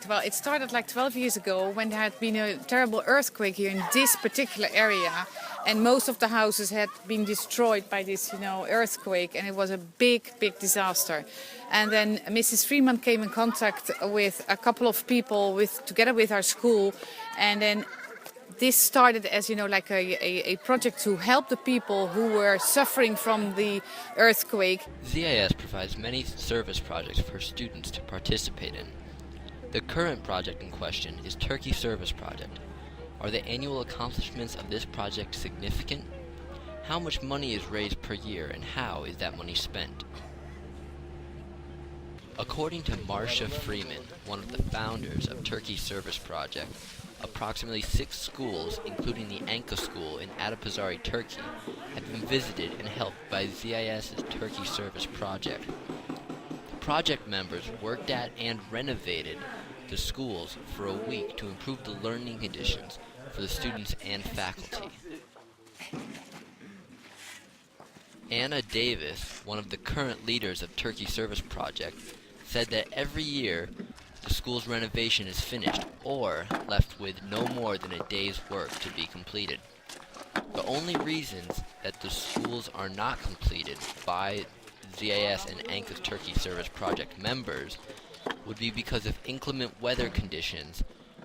project? Well, it started like 12 years ago when there had been a terrible earthquake here in this particular area. And most of the houses had been destroyed by this, earthquake. And it was a big, big disaster. And then Mrs. Freeman came in contact with a couple of people together with our school. And then this started as, like a project to help the people who were suffering from the earthquake. ZIS provides many service projects for students to participate in. The current project in question is Turkey Service Project. Are the annual accomplishments of this project significant? How much money is raised per year and how is that money spent? According to Marcia Freeman, one of the founders of Turkey Service Project, approximately 6 schools, including the Anka School in Adapazarı, Turkey, have been visited and helped by ZIS's Turkey Service Project. The project members worked at and renovated the schools for a week to improve the learning conditions for the students and faculty. Anna Davis, one of the current leaders of Turkey Service Project, said that every year the school's renovation is finished or left with no more than a day's work to be completed. The only reasons that the schools are not completed by ZIS and Anka's Turkey Service Project members would be because of inclement weather conditions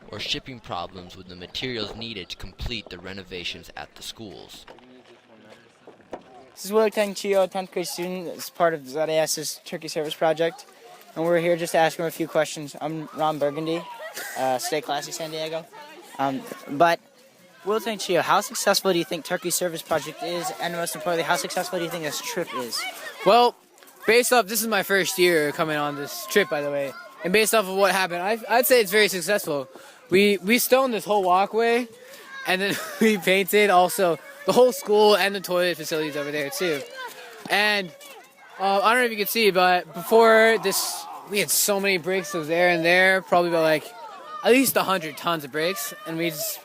or shipping problems with the materials needed to complete the renovations at the schools. This is Will Tangchio, 10th grade student as part of ZIS's Turkey Service Project. And we're here just to ask him a few questions. I'm Ron Burgundy, Stay Classy San Diego. But Will Tangchio, how successful do you think Turkey Service Project is? And most importantly, how successful do you think this trip is? Well, based off, this is my first year coming on this trip, by the way. And based off of what happened, I'd say it's very successful. We stoned this whole walkway, and then we painted also the whole school and the toilet facilities over there too. And I don't know if you can see, but before this, we had so many bricks. It was there and there, probably about like at least 100 tons of bricks, and we just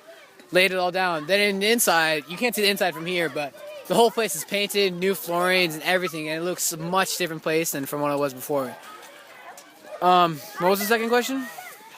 laid it all down. Then in the inside, you can't see the inside from here, but the whole place is painted, new floorings and everything, and it looks a much different place than from what it was before. What was the second question?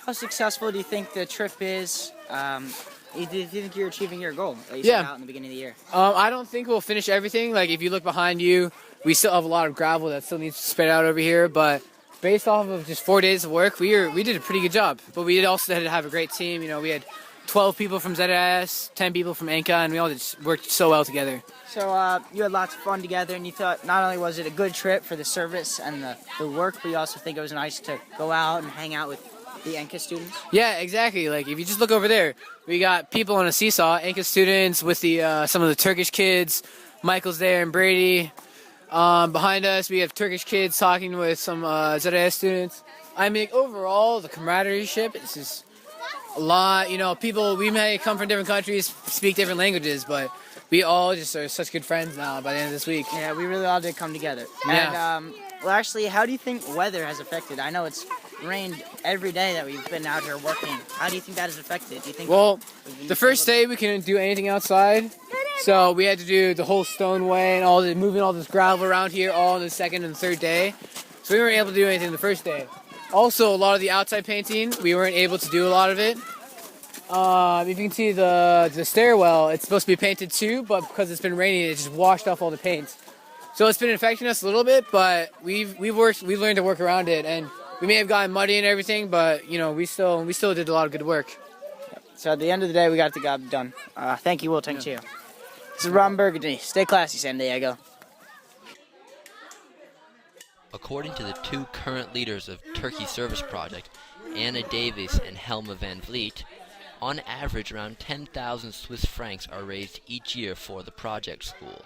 How successful do you think the trip is? Do you think you're achieving your goal that you set out in the beginning of the year? I don't think we'll finish everything. Like, if you look behind you, we still have a lot of gravel that still needs to spread out over here, but based off of just 4 days of work, we did a pretty good job. But we also had to have a great team. We had 12 people from ZIS, 10 people from Anka, and we all just worked so well together. So you had lots of fun together, and you thought not only was it a good trip for the service and the work, but you also think it was nice to go out and hang out with the Anka students? Yeah, exactly. Like, if you just look over there, we got people on a seesaw, Anka students with the some of the Turkish kids. Michael's there and Brady. Behind us, we have Turkish kids talking with some ZIS students. I mean, overall, the camaraderie ship is just a lot. People, we may come from different countries, speak different languages, but we all just are such good friends now by the end of this week. Yeah, we really all did come together. Yeah. And, well, actually, how do you think weather has affected? I know it's rained every day that we've been out here working. How do you think that has affected? Do you think? Well, the first day we couldn't do anything outside, so we had to do the whole stoneway and moving all this gravel around here all on the second and third day. So we weren't able to do anything the first day. Also, a lot of the outside painting, we weren't able to do a lot of it. If you can see the stairwell, it's supposed to be painted too, but because it's been raining, it just washed off all the paint. So it's been affecting us a little bit, but we've learned to work around it, and we may have gotten muddy and everything, but we still did a lot of good work. So at the end of the day, we got the job done. Thank you, Will. Thank you. This is Ron Burgundy. Stay classy, San Diego. According to the 2 current leaders of Turkey Service Project, Anna Davis and Helma Van Vliet, on average around 10,000 Swiss francs are raised each year for the project school.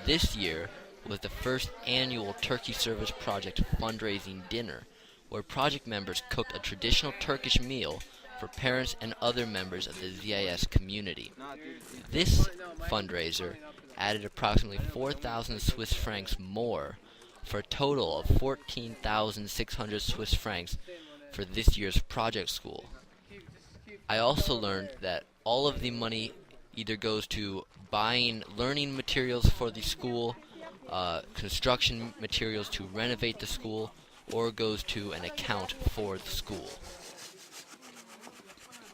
This year was the first annual Turkey Service Project fundraising dinner, where project members cooked a traditional Turkish meal for parents and other members of the ZIS community. This fundraiser added approximately 4,000 Swiss francs more, for a total of 14,600 Swiss francs for this year's project school. I also learned that all of the money either goes to buying learning materials for the school, construction materials to renovate the school, or goes to an account for the school.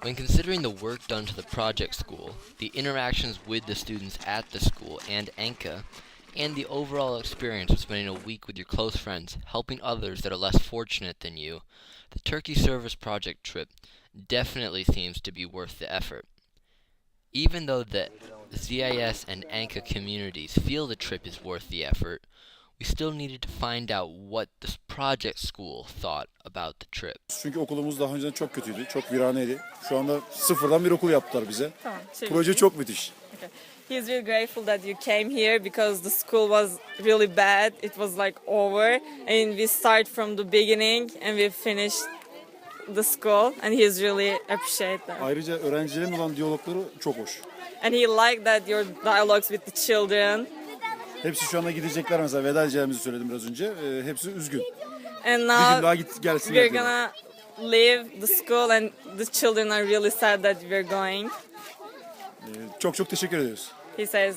When considering the work done to the project school, the interactions with the students at the school and Anka, and the overall experience of spending a week with your close friends, helping others that are less fortunate than you, the Turkey Service Project trip definitely seems to be worth the effort. Even though the ZIS and Anka communities feel the trip is worth the effort, we still needed to find out what the project school thought about the trip. Çünkü okulumuz daha önceden çok kötüydü, çok viraneydi. Şu anda sıfırdan bir okul yaptılar bize. Tamam, Proje çok müthiş. Okay. He's really grateful that you came here because the school was really bad. It was like over, and we start from the beginning and we finished the school, and he's really appreciate that. Ayrıca öğrencilerin olan diyalogları çok hoş. And he liked that your dialogues with the children. Hepsi şu anda gidecekler, mesela veda edeceğimizi söyledim biraz önce. Hepsi üzgün. And Bir gün now daha gelsinler we're diyorlar. gonna leave the school, and the children are really sad that we're going. Çok çok teşekkür ediyoruz. He says,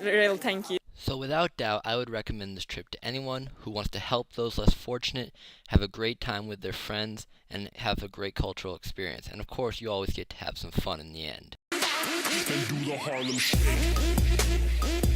real thank you. So without doubt, I would recommend this trip to anyone who wants to help those less fortunate, have a great time with their friends, and have a great cultural experience. And of course, you always get to have some fun in the end. And do the Harlem Shake.